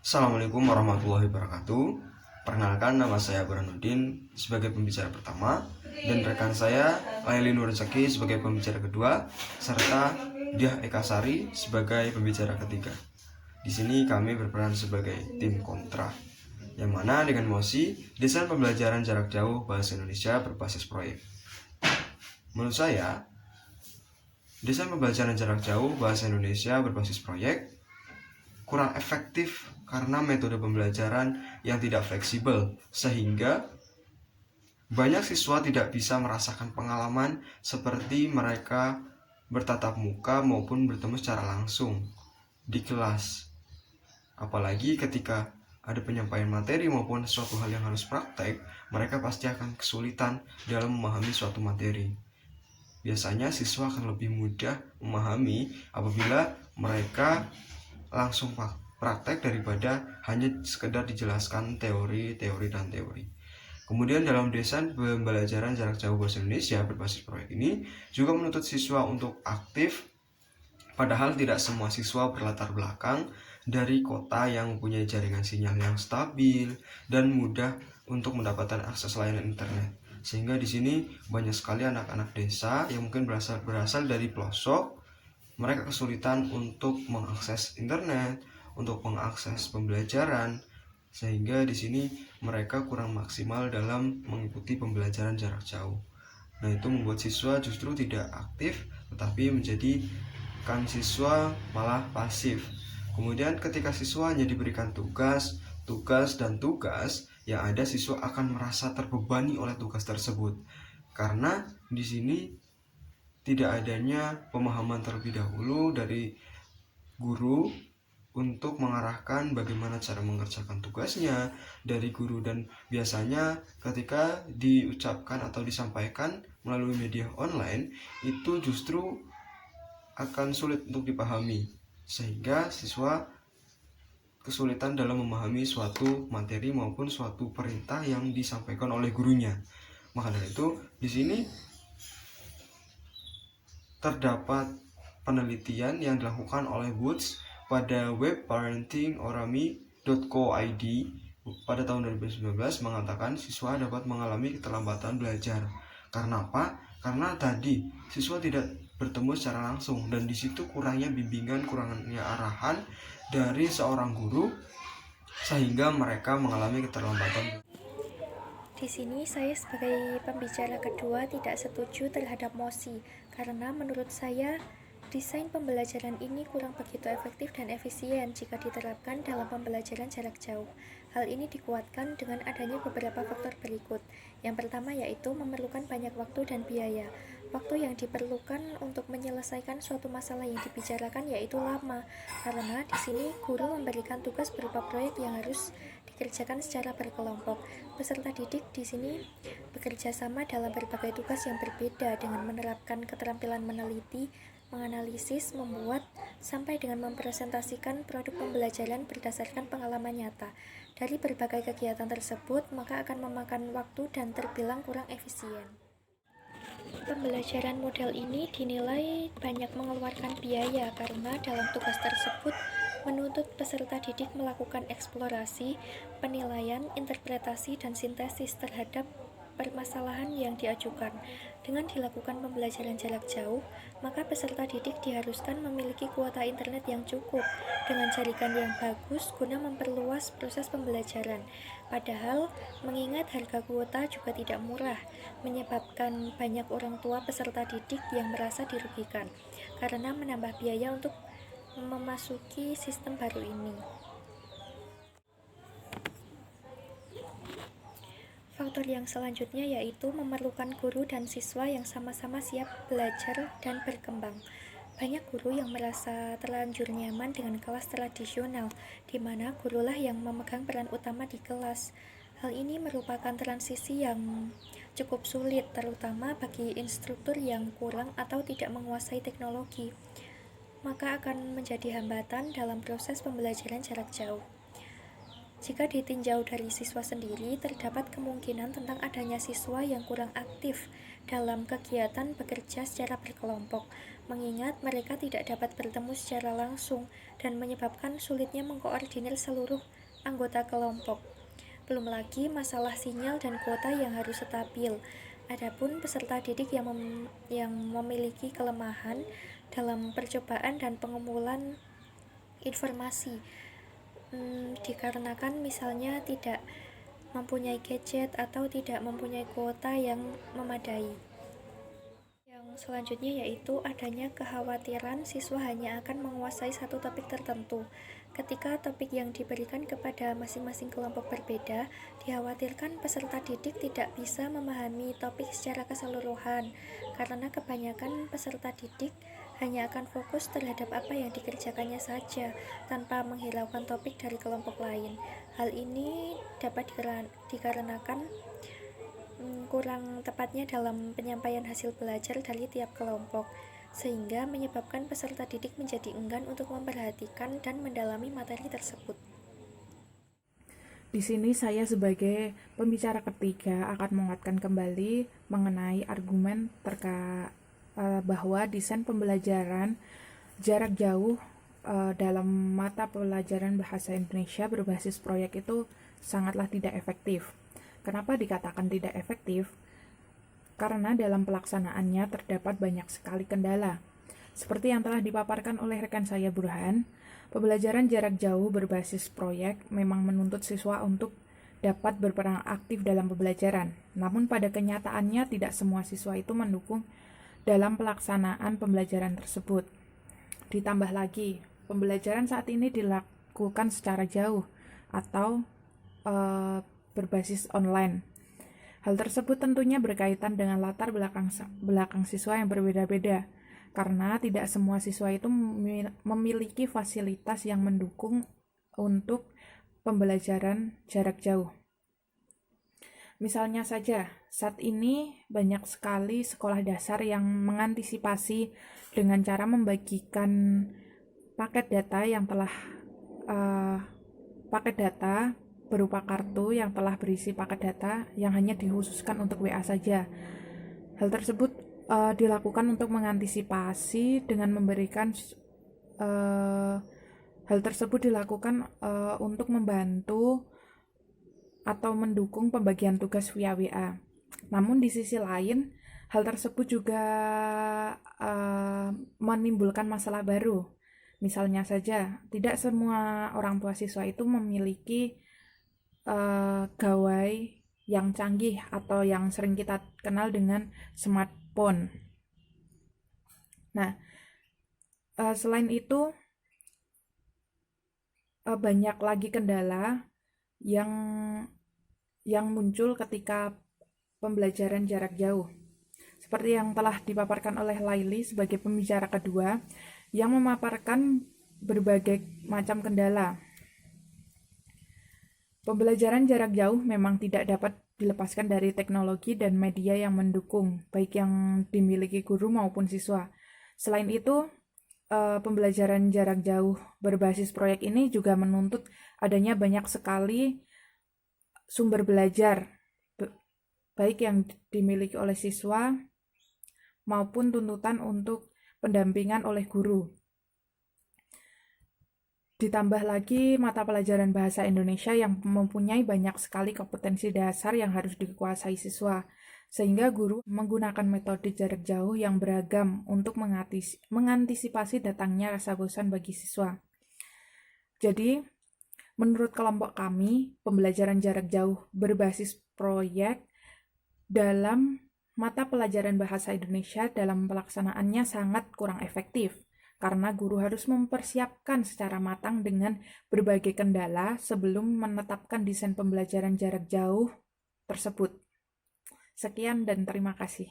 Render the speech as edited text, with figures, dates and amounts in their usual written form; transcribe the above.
Assalamualaikum warahmatullahi wabarakatuh. Perkenalkan, nama saya Burhanuddin sebagai pembicara pertama dan rekan saya Laili Nurzaki sebagai pembicara kedua serta Diah Eka Sari sebagai pembicara ketiga. Di sini kami berperan sebagai tim kontra, yang mana dengan mosi desain pembelajaran jarak jauh bahasa Indonesia berbasis proyek. Menurut saya, desain pembelajaran jarak jauh bahasa Indonesia berbasis proyek kurang efektif karena metode pembelajaran yang tidak fleksibel, sehingga banyak siswa tidak bisa merasakan pengalaman seperti mereka bertatap muka maupun bertemu secara langsung di kelas. Apalagi ketika ada penyampaian materi maupun suatu hal yang harus praktek, mereka pasti akan kesulitan dalam memahami suatu materi. Biasanya siswa akan lebih mudah memahami apabila mereka langsung praktek daripada hanya sekedar dijelaskan teori dan teori. Kemudian dalam desain pembelajaran jarak jauh bahasa Indonesia berbasis proyek ini juga menuntut siswa untuk aktif, padahal tidak semua siswa berlatar belakang dari kota yang mempunyai jaringan sinyal yang stabil dan mudah untuk mendapatkan akses layanan internet. Sehingga di sini banyak sekali anak-anak desa yang mungkin berasal dari pelosok. Mereka kesulitan untuk mengakses internet, untuk mengakses pembelajaran, sehingga di sini mereka kurang maksimal dalam mengikuti pembelajaran jarak jauh. Nah, itu membuat siswa justru tidak aktif, tetapi menjadikan siswa malah pasif. Kemudian ketika siswa hanya diberikan tugas, yang ada siswa akan merasa terbebani oleh tugas tersebut. Karena di sini tidak adanya pemahaman terlebih dahulu dari guru untuk mengarahkan bagaimana cara mengerjakan tugasnya dari guru, dan biasanya ketika diucapkan atau disampaikan melalui media online itu justru akan sulit untuk dipahami, sehingga siswa kesulitan dalam memahami suatu materi maupun suatu perintah yang disampaikan oleh gurunya. Maka dari itu di sini terdapat penelitian yang dilakukan oleh Woods pada web parentingorami.co.id pada tahun 2019 mengatakan siswa dapat mengalami keterlambatan belajar. Karena apa? Karena tadi siswa tidak bertemu secara langsung, dan di situ kurangnya bimbingan, kurangnya arahan dari seorang guru, sehingga mereka mengalami keterlambatan. Di sini saya sebagai pembicara kedua tidak setuju terhadap mosi, karena menurut saya desain pembelajaran ini kurang begitu efektif dan efisien jika diterapkan dalam pembelajaran jarak jauh. Hal ini dikuatkan dengan adanya beberapa faktor berikut. Yang pertama yaitu memerlukan banyak waktu dan biaya. Waktu yang diperlukan untuk menyelesaikan suatu masalah yang dibicarakan yaitu lama, karena di sini guru memberikan tugas berupa proyek yang harus dikerjakan secara berkelompok. Peserta didik di sini bekerja sama dalam berbagai tugas yang berbeda dengan menerapkan keterampilan meneliti, menganalisis, membuat, sampai dengan mempresentasikan produk pembelajaran berdasarkan pengalaman nyata. Dari berbagai kegiatan tersebut, maka akan memakan waktu dan terbilang kurang efisien. Pembelajaran model ini dinilai banyak mengeluarkan biaya karena dalam tugas tersebut menuntut peserta didik melakukan eksplorasi, penilaian, interpretasi, dan sintesis terhadap permasalahan yang diajukan. Dengan dilakukan pembelajaran jarak jauh, maka peserta didik diharuskan memiliki kuota internet yang cukup dengan jaringan yang bagus guna memperluas proses pembelajaran. Padahal, mengingat harga kuota juga tidak murah, menyebabkan banyak orang tua peserta didik yang merasa dirugikan karena menambah biaya untuk memasuki sistem baru ini. Faktor yang selanjutnya yaitu memerlukan guru dan siswa yang sama-sama siap belajar dan berkembang. Banyak guru yang merasa terlanjur nyaman dengan kelas tradisional, di mana gurulah yang memegang peran utama di kelas. Hal ini merupakan transisi yang cukup sulit, terutama bagi instruktur yang kurang atau tidak menguasai teknologi, maka akan menjadi hambatan dalam proses pembelajaran jarak jauh. Jika ditinjau dari siswa sendiri, terdapat kemungkinan tentang adanya siswa yang kurang aktif dalam kegiatan bekerja secara berkelompok, mengingat mereka tidak dapat bertemu secara langsung dan menyebabkan sulitnya mengkoordinir seluruh anggota kelompok. Belum lagi masalah sinyal dan kuota yang harus stabil. Adapun peserta didik yang memiliki kelemahan dalam percobaan dan pengumpulan informasi, dikarenakan misalnya tidak mempunyai gadget atau tidak mempunyai kuota yang memadai. Yang selanjutnya yaitu adanya kekhawatiran siswa hanya akan menguasai satu topik tertentu. Ketika topik yang diberikan kepada masing-masing kelompok berbeda, dikhawatirkan peserta didik tidak bisa memahami topik secara keseluruhan, karena kebanyakan peserta didik hanya akan fokus terhadap apa yang dikerjakannya saja, tanpa menghiraukan topik dari kelompok lain. Hal ini dapat dikarenakan kurang tepatnya dalam penyampaian hasil belajar dari tiap kelompok, sehingga menyebabkan peserta didik menjadi enggan untuk memperhatikan dan mendalami materi tersebut. Di sini saya sebagai pembicara ketiga akan menguatkan kembali mengenai argumen bahwa desain pembelajaran jarak jauh dalam mata pelajaran bahasa Indonesia berbasis proyek itu sangatlah tidak efektif. Kenapa dikatakan tidak efektif? Karena dalam pelaksanaannya terdapat banyak sekali kendala. Seperti yang telah dipaparkan oleh rekan saya Burhan, pembelajaran jarak jauh berbasis proyek memang menuntut siswa untuk dapat berperan aktif dalam pembelajaran. Namun pada kenyataannya tidak semua siswa itu mendukung dalam pelaksanaan pembelajaran tersebut. Ditambah lagi, pembelajaran saat ini dilakukan secara jauh atau berbasis online. Hal tersebut tentunya berkaitan dengan latar belakang siswa yang berbeda-beda, karena tidak semua siswa itu memiliki fasilitas yang mendukung untuk pembelajaran jarak jauh. Misalnya saja, saat ini banyak sekali sekolah dasar yang mengantisipasi dengan cara membagikan paket data berupa kartu yang telah berisi paket data yang hanya dikhususkan untuk WA saja. Hal tersebut dilakukan untuk mengantisipasi dengan memberikan untuk membantu atau mendukung pembagian tugas via WA. Namun di sisi lain, hal tersebut juga menimbulkan masalah baru. Misalnya saja, tidak semua orang tua siswa itu memiliki gawai yang canggih atau yang sering kita kenal dengan smartphone. Nah, selain itu banyak lagi kendala yang muncul ketika pembelajaran jarak jauh. Seperti yang telah dipaparkan oleh Laili sebagai pembicara kedua, yang memaparkan berbagai macam kendala. Pembelajaran jarak jauh memang tidak dapat dilepaskan dari teknologi dan media yang mendukung, baik yang dimiliki guru maupun siswa. Selain itu, pembelajaran jarak jauh berbasis proyek ini juga menuntut adanya banyak sekali sumber belajar, baik yang dimiliki oleh siswa maupun tuntutan untuk pendampingan oleh guru. Ditambah lagi mata pelajaran bahasa Indonesia yang mempunyai banyak sekali kompetensi dasar yang harus dikuasai siswa, sehingga guru menggunakan metode jarak jauh yang beragam untuk mengantisipasi datangnya rasa bosan bagi siswa. Jadi, menurut kelompok kami, pembelajaran jarak jauh berbasis proyek dalam mata pelajaran bahasa Indonesia dalam pelaksanaannya sangat kurang efektif, karena guru harus mempersiapkan secara matang dengan berbagai kendala sebelum menetapkan desain pembelajaran jarak jauh tersebut. Sekian dan terima kasih.